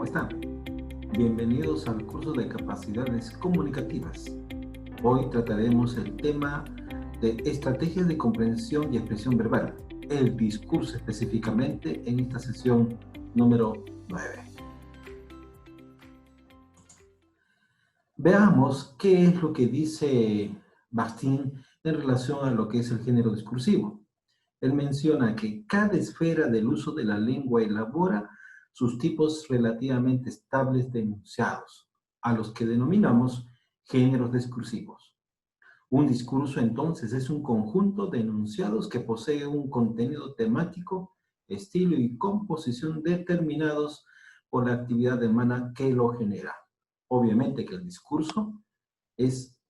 están? Bienvenidos al curso de capacidades comunicativas. Hoy trataremos el tema de estrategias de comprensión y expresión verbal, el discurso específicamente en esta sesión número 9. Veamos qué es lo que dice Bastian en relación a lo que es el género discursivo. Él menciona que cada esfera del uso de la lengua elabora sus tipos relativamente estables de enunciados, a los que denominamos géneros discursivos. Un discurso, entonces, es un conjunto de enunciados que posee un contenido temático, estilo y composición determinados por la actividad humana que lo genera. Obviamente que el discurso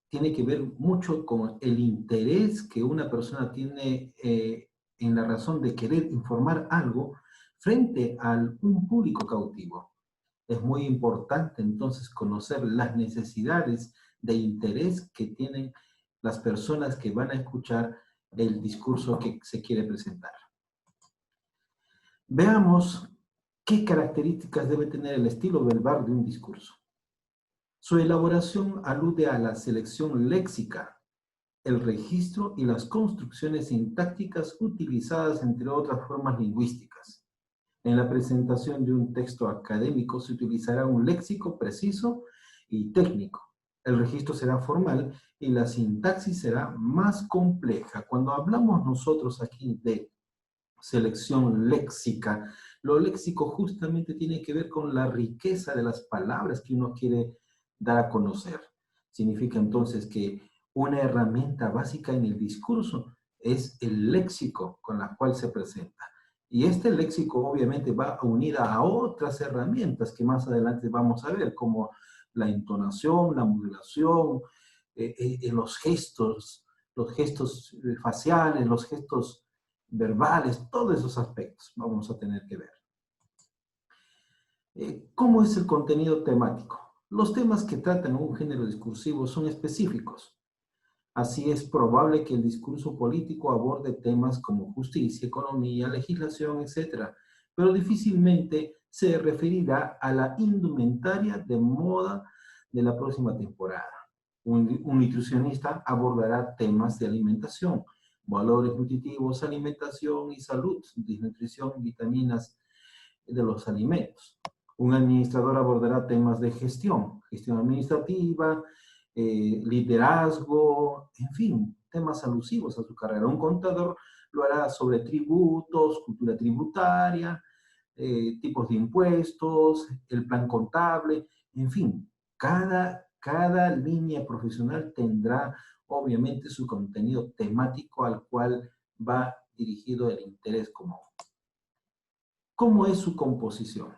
tiene que ver mucho con el interés que una persona tiene en la razón de querer informar algo frente a un público cautivo. Es muy importante entonces conocer las necesidades de interés que tienen las personas que van a escuchar el discurso que se quiere presentar. Veamos qué características debe tener el estilo verbal de un discurso. Su elaboración alude a la selección léxica, el registro y las construcciones sintácticas utilizadas entre otras formas lingüísticas. En la presentación de un texto académico se utilizará un léxico preciso y técnico. El registro será formal y la sintaxis será más compleja. Cuando hablamos nosotros aquí de selección léxica, lo léxico justamente tiene que ver con la riqueza de las palabras que uno quiere dar a conocer. Significa entonces que una herramienta básica en el discurso es el léxico con la cual se presenta. Y este léxico obviamente va unida a otras herramientas que más adelante vamos a ver, como la entonación, la modulación, los gestos faciales, los gestos verbales, todos esos aspectos vamos a tener que ver. ¿Cómo es el contenido temático? Los temas que tratan un género discursivo son específicos. Así es probable que el discurso político aborde temas como justicia, economía, legislación, etc., pero difícilmente se referirá a la indumentaria de moda de la próxima temporada. Un nutricionista abordará temas de alimentación, valores nutritivos, alimentación y salud, desnutrición, vitaminas de los alimentos. Un administrador abordará temas de gestión administrativa, liderazgo, en fin, temas alusivos a su carrera. Un contador lo hará sobre tributos, cultura tributaria, tipos de impuestos, el plan contable, en fin, cada línea profesional tendrá obviamente su contenido temático al cual va dirigido el interés común. ¿Cómo es su composición?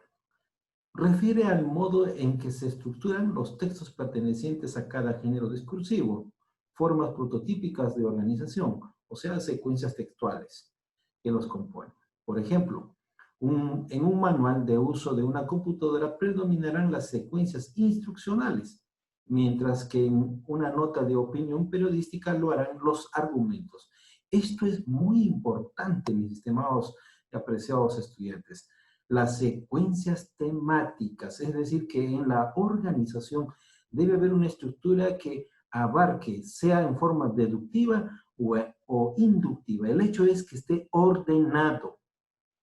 Refiere al modo en que se estructuran los textos pertenecientes a cada género discursivo, formas prototípicas de organización, o sea, secuencias textuales que los componen. Por ejemplo, en un manual de uso de una computadora predominarán las secuencias instruccionales, mientras que en una nota de opinión periodística lo harán los argumentos. Esto es muy importante, mis estimados y apreciados estudiantes. Las secuencias temáticas, es decir, que en la organización debe haber una estructura que abarque, sea en forma deductiva o inductiva. El hecho es que esté ordenado.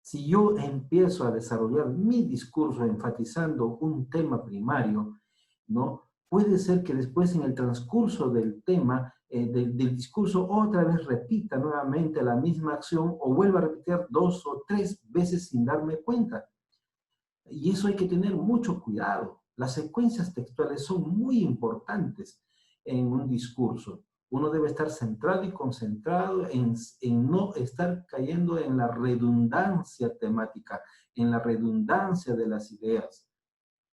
Si yo empiezo a desarrollar mi discurso enfatizando un tema primario, ¿no? Puede ser que después en el transcurso del tema, del discurso, otra vez repita nuevamente la misma acción o vuelva a repetir 2 o 3 veces sin darme cuenta. Y eso hay que tener mucho cuidado. Las secuencias textuales son muy importantes en un discurso. Uno debe estar centrado y concentrado en no estar cayendo en la redundancia temática, en la redundancia de las ideas.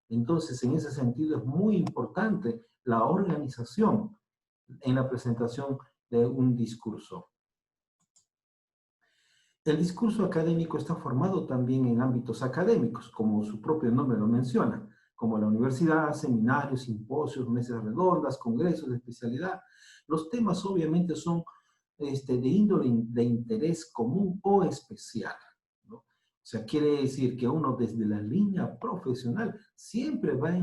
Entonces, en ese sentido, es muy importante la organización en la presentación de un discurso. El discurso académico está formado también en ámbitos académicos, como su propio nombre lo menciona, como la universidad, seminarios, simposios, mesas redondas, congresos de especialidad. Los temas obviamente son de índole de interés común o especial, ¿no? O sea, quiere decir que uno desde la línea profesional siempre va a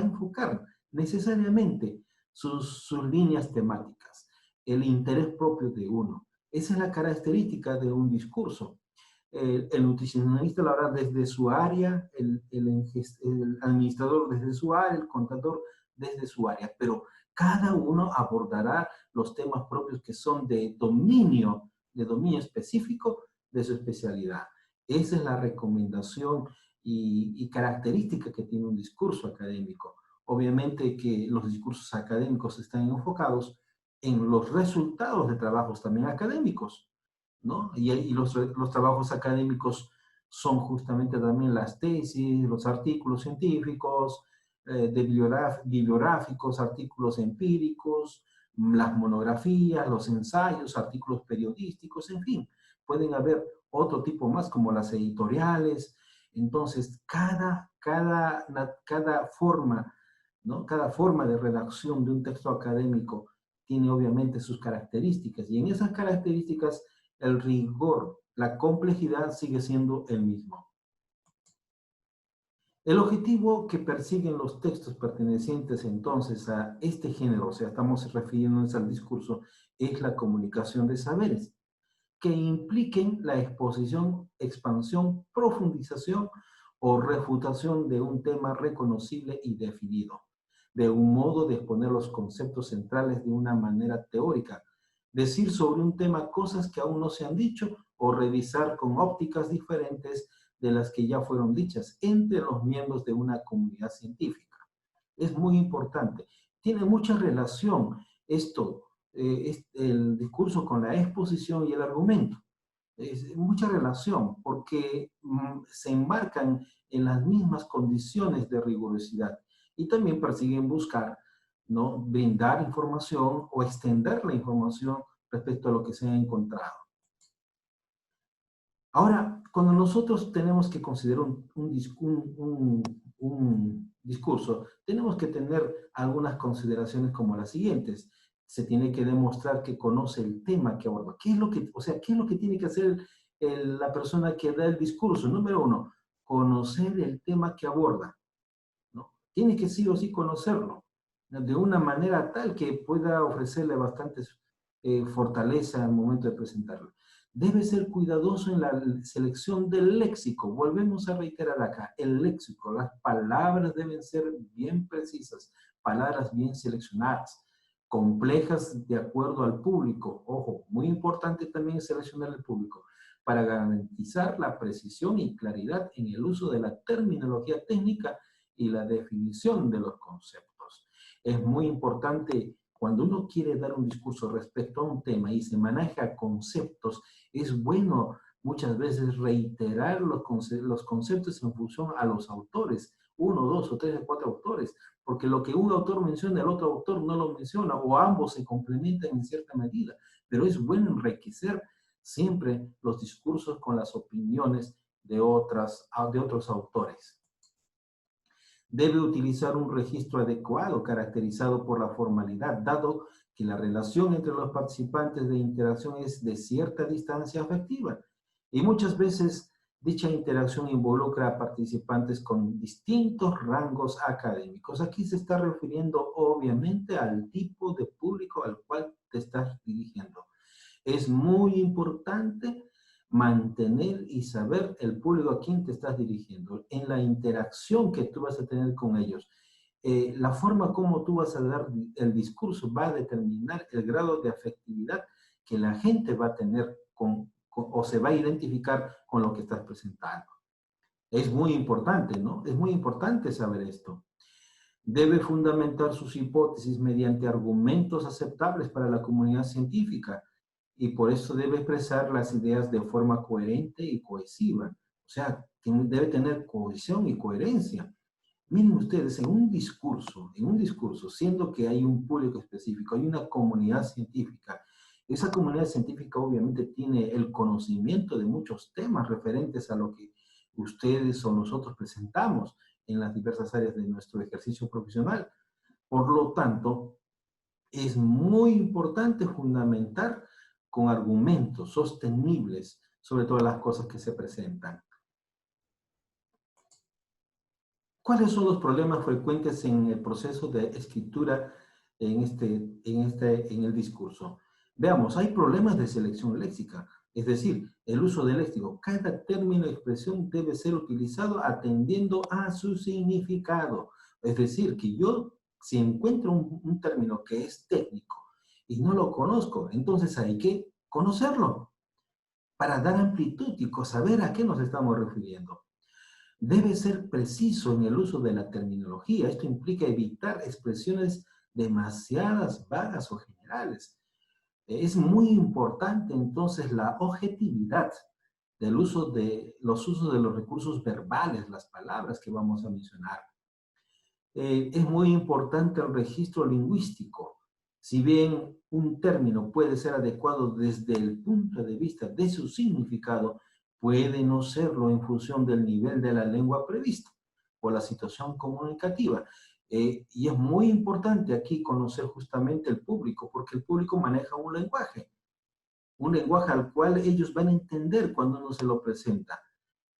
enfocar necesariamente sus líneas temáticas, el interés propio de uno. Esa es la característica de un discurso. El nutricionista lo hará desde su área, el administrador desde su área, el contador desde su área, pero cada uno abordará los temas propios que son de dominio específico de su especialidad. Esa es la recomendación y característica que tiene un discurso académico. Obviamente que los discursos académicos están enfocados en los resultados de trabajos también académicos, ¿no? Y los trabajos académicos son justamente también las tesis, los artículos científicos, bibliográficos, artículos empíricos, las monografías, los ensayos, artículos periodísticos, en fin. Pueden haber otro tipo más como las editoriales. Entonces, cada forma, ¿no? Cada forma de redacción de un texto académico tiene obviamente sus características y en esas características el rigor, la complejidad sigue siendo el mismo. El objetivo que persiguen los textos pertenecientes entonces a este género, o sea, estamos refiriéndonos al discurso, es la comunicación de saberes, que impliquen la exposición, expansión, profundización o refutación de un tema reconocible y definido, de un modo de exponer los conceptos centrales de una manera teórica, decir sobre un tema cosas que aún no se han dicho o revisar con ópticas diferentes de las que ya fueron dichas entre los miembros de una comunidad científica. Es muy importante. Tiene mucha relación esto, el discurso con la exposición y el argumento. Es mucha relación porque se enmarcan en las mismas condiciones de rigurosidad y también persiguen buscar, ¿no?, brindar información o extender la información respecto a lo que se ha encontrado. Ahora, cuando nosotros tenemos que considerar un discurso, tenemos que tener algunas consideraciones como las siguientes. Se tiene que demostrar que conoce el tema que aborda. ¿Qué es lo que, o sea, qué es lo que tiene que hacer la persona que da el discurso? Número uno, conocer el tema que aborda, ¿no? Tiene que sí o sí conocerlo, ¿no?, de una manera tal que pueda ofrecerle bastante fortaleza al momento de presentarlo. Debe ser cuidadoso en la selección del léxico. Volvemos a reiterar acá, el léxico, las palabras deben ser bien precisas, palabras bien seleccionadas, complejas de acuerdo al público. Ojo, muy importante también seleccionar el público para garantizar la precisión y claridad en el uso de la terminología técnica y la definición de los conceptos. Es muy importante cuando uno quiere dar un discurso respecto a un tema y se maneja conceptos, es bueno muchas veces reiterar los conceptos en función a los autores, uno, dos o tres o cuatro autores, porque lo que un autor menciona, el otro autor no lo menciona, o ambos se complementan en cierta medida, pero es bueno enriquecer siempre los discursos con las opiniones de otros autores. Debe utilizar un registro adecuado caracterizado por la formalidad, dado que la relación entre los participantes de interacción es de cierta distancia afectiva. Y muchas veces dicha interacción involucra a participantes con distintos rangos académicos. Aquí se está refiriendo obviamente al tipo de público al cual te estás dirigiendo. Es muy importante mantener y saber el público a quien te estás dirigiendo, en la interacción que tú vas a tener con ellos. La forma como tú vas a dar el discurso va a determinar el grado de afectividad que la gente va a tener o se va a identificar con lo que estás presentando. Es muy importante, ¿no? Es muy importante saber esto. Debe fundamentar sus hipótesis mediante argumentos aceptables para la comunidad científica y por eso debe expresar las ideas de forma coherente y cohesiva. O sea, debe tener cohesión y coherencia. Miren ustedes, en un discurso, siendo que hay un público específico, hay una comunidad científica, esa comunidad científica obviamente tiene el conocimiento de muchos temas referentes a lo que ustedes o nosotros presentamos en las diversas áreas de nuestro ejercicio profesional. Por lo tanto, es muy importante fundamentar con argumentos sostenibles sobre todas las cosas que se presentan. ¿Cuáles son los problemas frecuentes en el proceso de escritura en el discurso? Veamos, hay problemas de selección léxica, es decir, el uso del léxico. Cada término o expresión debe ser utilizado atendiendo a su significado. Es decir, que yo, si encuentro un término que es técnico y no lo conozco, entonces hay que conocerlo para dar amplitud y saber a qué nos estamos refiriendo. Debe ser preciso en el uso de la terminología. Esto implica evitar expresiones demasiadas vagas o generales. Es muy importante entonces la objetividad del uso de los recursos verbales, las palabras que vamos a mencionar. Es muy importante el registro lingüístico. Si bien un término puede ser adecuado desde el punto de vista de su significado, puede no serlo en función del nivel de la lengua prevista o la situación comunicativa. Y es muy importante aquí conocer justamente el público, porque el público maneja un lenguaje al cual ellos van a entender cuando uno se lo presenta.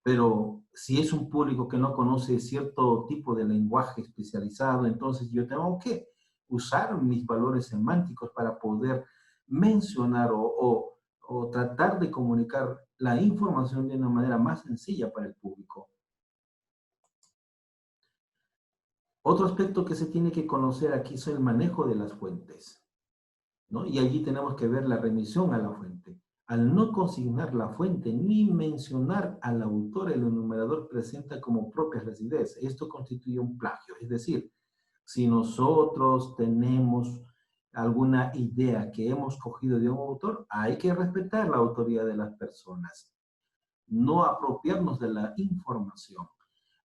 Pero si es un público que no conoce cierto tipo de lenguaje especializado, entonces yo tengo que usar mis valores semánticos para poder mencionar o tratar de comunicar la información de una manera más sencilla para el público. Otro aspecto que se tiene que conocer aquí es el manejo de las fuentes, ¿no? Y allí tenemos que ver la remisión a la fuente. Al no consignar la fuente ni mencionar al autor, el enumerador presenta como propia rigidez. Esto constituye un plagio. Es decir, si nosotros tenemos alguna idea que hemos cogido de un autor, hay que respetar la autoría de las personas. No apropiarnos de la información.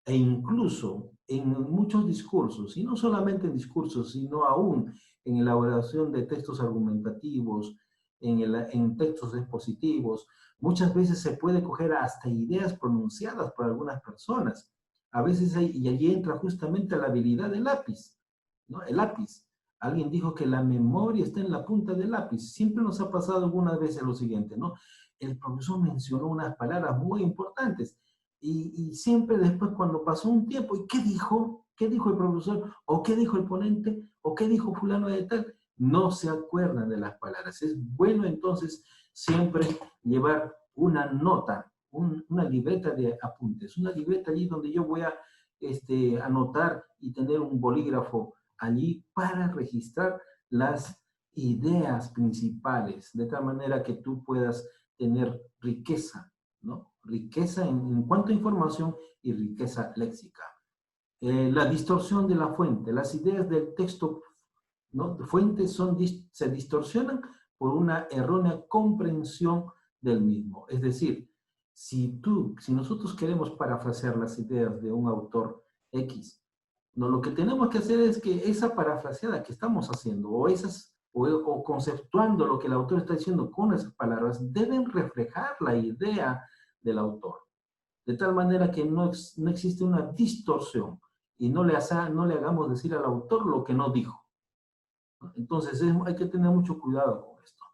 E incluso en muchos discursos, y no solamente en discursos, sino aún en elaboración de textos argumentativos, en textos expositivos, muchas veces se puede coger hasta ideas pronunciadas por algunas personas. A veces y allí entra justamente la habilidad del lápiz, ¿no? El lápiz. Alguien dijo que la memoria está en la punta del lápiz. Siempre nos ha pasado algunas veces lo siguiente, ¿no? El profesor mencionó unas palabras muy importantes y siempre después cuando pasó un tiempo, ¿y qué dijo? ¿Qué dijo el profesor? ¿O qué dijo el ponente? ¿O qué dijo fulano de tal? No se acuerdan de las palabras. Es bueno entonces siempre llevar una nota, una libreta de apuntes, una libreta allí donde yo voy a anotar y tener un bolígrafo allí para registrar las ideas principales, de tal manera que tú puedas tener riqueza, ¿no? Riqueza en cuanto a información y riqueza léxica. La distorsión de la fuente, las ideas del texto, ¿no? Fuentes se distorsionan por una errónea comprensión del mismo. Es decir, si nosotros queremos parafrasear las ideas de un autor X, no, lo que tenemos que hacer es que esa parafraseada que estamos haciendo o conceptuando lo que el autor está diciendo con esas palabras deben reflejar la idea del autor. De tal manera que no existe una distorsión y no le hagamos decir al autor lo que no dijo. Entonces hay que tener mucho cuidado con esto.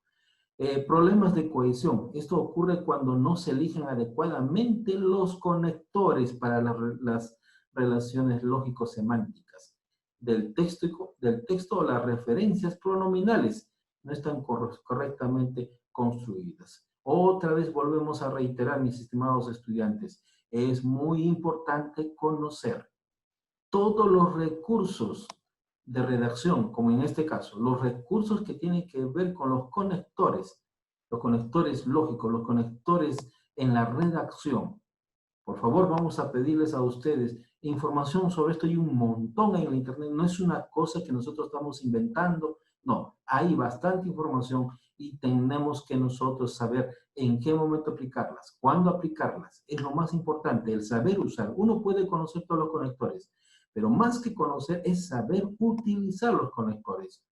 Problemas de cohesión. Esto ocurre cuando no se eligen adecuadamente los conectores para las relaciones lógico-semánticas del texto o las referencias pronominales no están correctamente construidas. Otra vez volvemos a reiterar, mis estimados estudiantes, es muy importante conocer todos los recursos de redacción, como en este caso, los recursos que tienen que ver con los conectores lógicos, los conectores en la redacción. Por favor, vamos a pedirles a ustedes información sobre esto. Hay un montón en el internet, no es una cosa que nosotros estamos inventando, no, hay bastante información y tenemos que nosotros saber en qué momento aplicarlas, cuándo aplicarlas. Es lo más importante, el saber usar. Uno puede conocer todos los conectores, pero más que conocer es saber utilizar los conectores.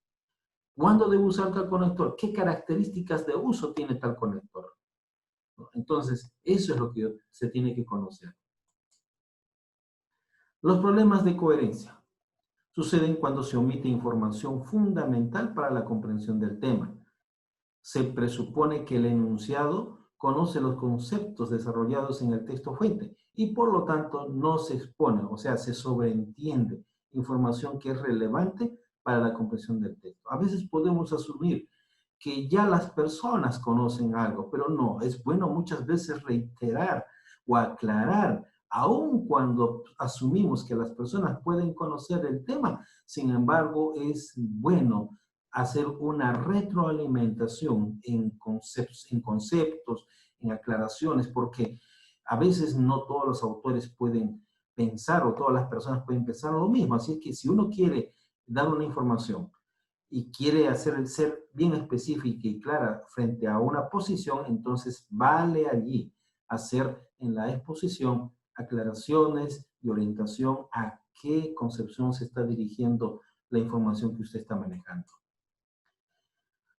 ¿Cuándo debo usar tal conector? ¿Qué características de uso tiene tal conector? Entonces, eso es lo que se tiene que conocer. Los problemas de coherencia suceden cuando se omite información fundamental para la comprensión del tema. Se presupone que el enunciado conoce los conceptos desarrollados en el texto fuente y por lo tanto no se expone, o sea, se sobreentiende información que es relevante para la comprensión del texto. A veces podemos asumir que ya las personas conocen algo, pero no, es bueno muchas veces reiterar o aclarar, aun cuando asumimos que las personas pueden conocer el tema, sin embargo, es bueno hacer una retroalimentación en conceptos, en aclaraciones, porque a veces no todos los autores pueden pensar o todas las personas pueden pensar lo mismo. Así es que si uno quiere dar una información y quiere ser bien específica y clara frente a una posición, entonces vale allí hacer en la exposición aclaraciones y orientación a qué concepción se está dirigiendo la información que usted está manejando.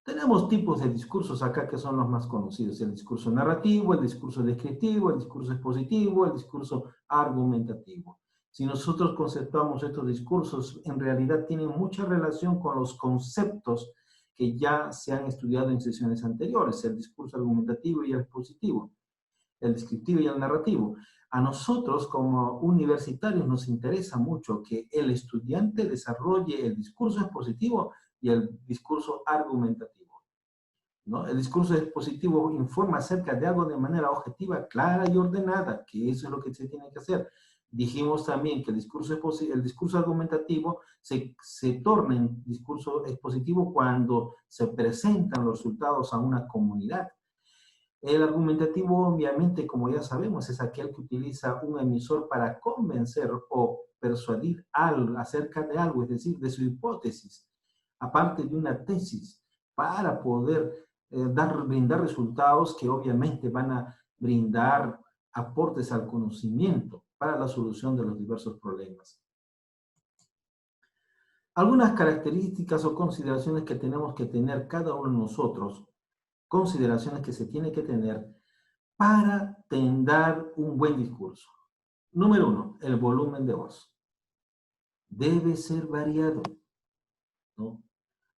Tenemos tipos de discursos acá que son los más conocidos: el discurso narrativo, el discurso descriptivo, el discurso expositivo, el discurso argumentativo. Si nosotros conceptuamos estos discursos, en realidad tienen mucha relación con los conceptos que ya se han estudiado en sesiones anteriores: el discurso argumentativo y el expositivo, el descriptivo y el narrativo. A nosotros como universitarios nos interesa mucho que el estudiante desarrolle el discurso expositivo y el discurso argumentativo, ¿no? El discurso expositivo informa acerca de algo de manera objetiva, clara y ordenada, que eso es lo que se tiene que hacer. Dijimos también que el discurso argumentativo se torna en discurso expositivo cuando se presentan los resultados a una comunidad. El argumentativo, obviamente, como ya sabemos, es aquel que utiliza un emisor para convencer o persuadir acerca de algo, es decir, de su hipótesis, aparte de una tesis, para poder brindar resultados que obviamente van a brindar aportes al conocimiento para la solución de los diversos problemas. Algunas características o consideraciones que tenemos que tener cada uno de nosotros, consideraciones que se tiene que tener para dar un buen discurso. Número 1, el volumen de voz. Debe ser variado, ¿no?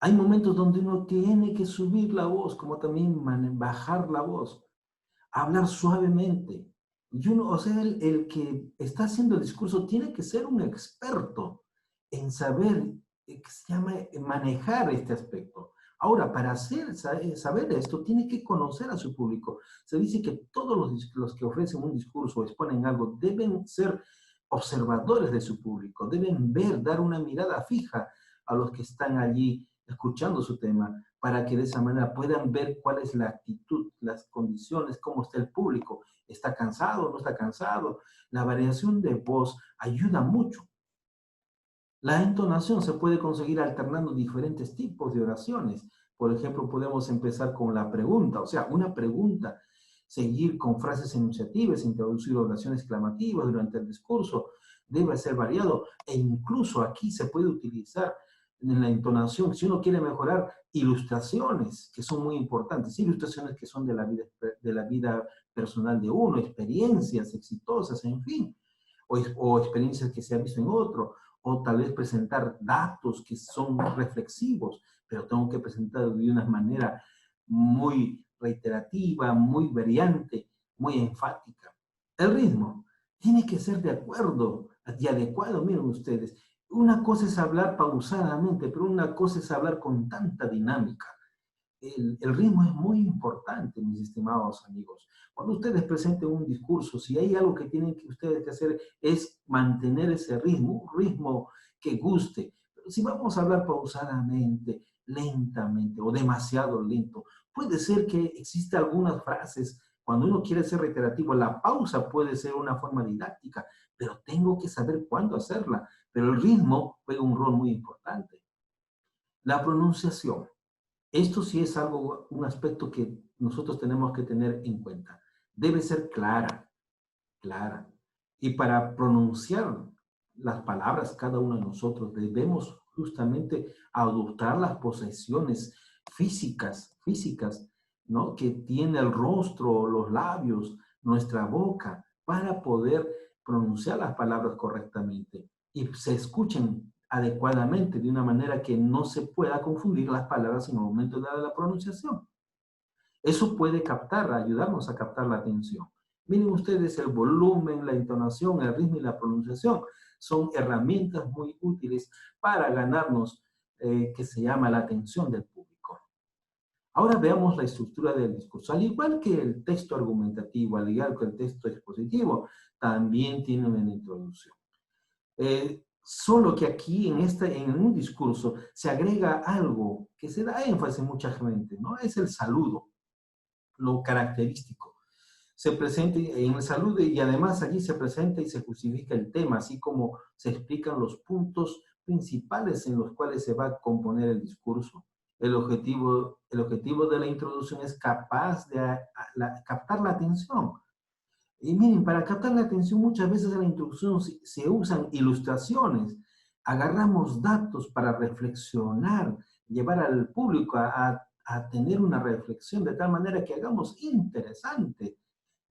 Hay momentos donde uno tiene que subir la voz, como también bajar la voz, hablar suavemente. Y uno, o sea, el que está haciendo el discurso tiene que ser un experto en saber, que se llama manejar este aspecto. Ahora, para saber esto, tiene que conocer a su público. Se dice que todos los que ofrecen un discurso o exponen algo deben ser observadores de su público, deben ver, dar una mirada fija a los que están allí escuchando su tema, para que de esa manera puedan ver cuál es la actitud, las condiciones, cómo está el público, está cansado, no está cansado. La variación de voz ayuda mucho. La entonación se puede conseguir alternando diferentes tipos de oraciones. Por ejemplo, podemos empezar con la pregunta, o sea, una pregunta, seguir con frases enunciativas, introducir oraciones exclamativas durante el discurso. Debe ser variado e incluso aquí se puede utilizar en la entonación, si uno quiere mejorar, ilustraciones que son muy importantes, ilustraciones que son de la vida personal de uno, experiencias exitosas, en fin, o experiencias que se han visto en otro, o tal vez presentar datos que son reflexivos, pero tengo que presentar de una manera muy reiterativa, muy variante, muy enfática. El ritmo tiene que ser de acuerdo y adecuado, miren ustedes. Una cosa es hablar pausadamente, pero una cosa es hablar con tanta dinámica. El ritmo es muy importante, mis estimados amigos. Cuando ustedes presenten un discurso, si hay algo que tienen que ustedes que hacer es mantener ese ritmo, un ritmo que guste. Pero si vamos a hablar pausadamente, lentamente o demasiado lento, puede ser que exista algunas frases, cuando uno quiere ser reiterativo, la pausa puede ser una forma didáctica, pero tengo que saber cuándo hacerla. Pero el ritmo juega un rol muy importante. La pronunciación. Esto sí es algo, un aspecto que nosotros tenemos que tener en cuenta. Debe ser clara, clara. Y para pronunciar las palabras, cada uno de nosotros debemos justamente adoptar las posiciones físicas, ¿no? Que tiene el rostro, los labios, nuestra boca, para poder pronunciar las palabras correctamente y se escuchen adecuadamente, de una manera que no se pueda confundir las palabras en el momento de la pronunciación. Eso puede ayudarnos a captar la atención. Miren ustedes el volumen, la entonación, el ritmo y la pronunciación. Son herramientas muy útiles para ganarnos, que se llama la atención del público. Ahora veamos la estructura del discurso. Al igual que el texto argumentativo, al igual que el texto expositivo, también tiene una introducción. Solo que aquí en un discurso se agrega algo que se da énfasis en mucha gente, ¿no? Es el saludo, lo característico. Se presenta en el saludo y además allí se presenta y se justifica el tema, así como se explican los puntos principales en los cuales se va a componer el discurso. El objetivo de la introducción es capaz de captar la atención. Y miren, para captar la atención muchas veces en la introducción se usan ilustraciones, agarramos datos para reflexionar, llevar al público a tener una reflexión de tal manera que hagamos interesante,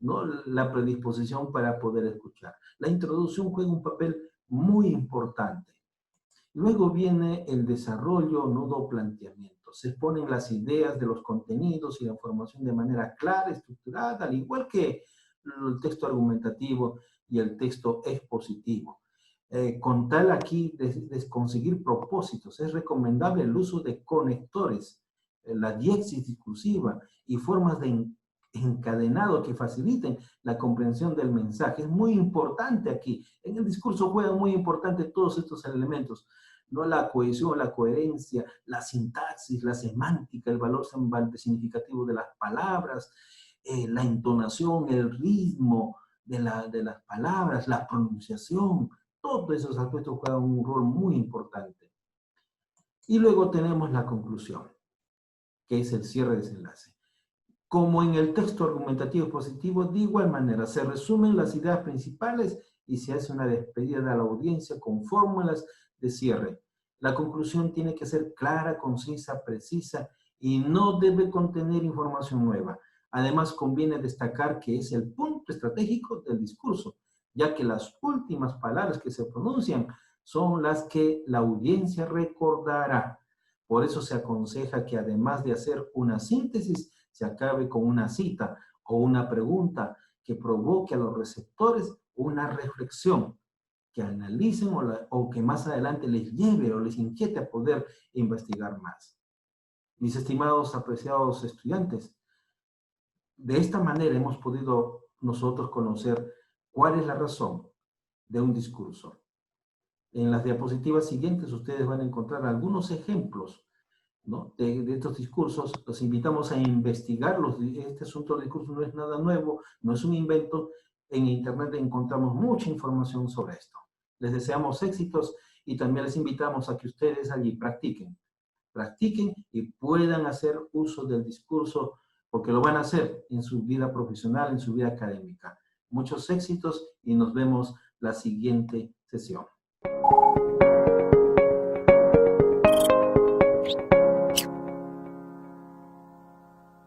¿no?, la predisposición para poder escuchar. La introducción juega un papel muy importante. Luego viene el desarrollo, nudo, planteamiento. Se exponen las ideas de los contenidos y la información de manera clara, estructurada, al igual que el texto argumentativo y el texto expositivo. Con tal aquí de conseguir propósitos, es recomendable el uso de conectores, la diéxis discursiva y formas de encadenado que faciliten la comprensión del mensaje. Es muy importante aquí. En el discurso juegan muy importante todos estos elementos, ¿no? La cohesión, la coherencia, la sintaxis, la semántica, el valor significativo de las palabras, la entonación, el ritmo de las palabras, la pronunciación. Todos esos aspectos juegan un rol muy importante. Y luego tenemos la conclusión, que es el cierre de desenlace. Como en el texto argumentativo expositivo, de igual manera se resumen las ideas principales y se hace una despedida de la audiencia con fórmulas de cierre. La conclusión tiene que ser clara, concisa, precisa y no debe contener información nueva. Además, conviene destacar que es el punto estratégico del discurso, ya que las últimas palabras que se pronuncian son las que la audiencia recordará. Por eso se aconseja que además de hacer una síntesis, se acabe con una cita o una pregunta que provoque a los receptores una reflexión, que analicen o que más adelante les lleve o les inquiete a poder investigar más. Mis estimados, apreciados estudiantes, de esta manera hemos podido nosotros conocer cuál es la razón de un discurso. En las diapositivas siguientes ustedes van a encontrar algunos ejemplos, ¿no?, de estos discursos. Los invitamos a investigarlos. Este asunto del discurso no es nada nuevo, no es un invento. En Internet encontramos mucha información sobre esto. Les deseamos éxitos y también les invitamos a que ustedes allí practiquen y puedan hacer uso del discurso, porque lo van a hacer en su vida profesional, en su vida académica. Muchos éxitos y nos vemos la siguiente sesión.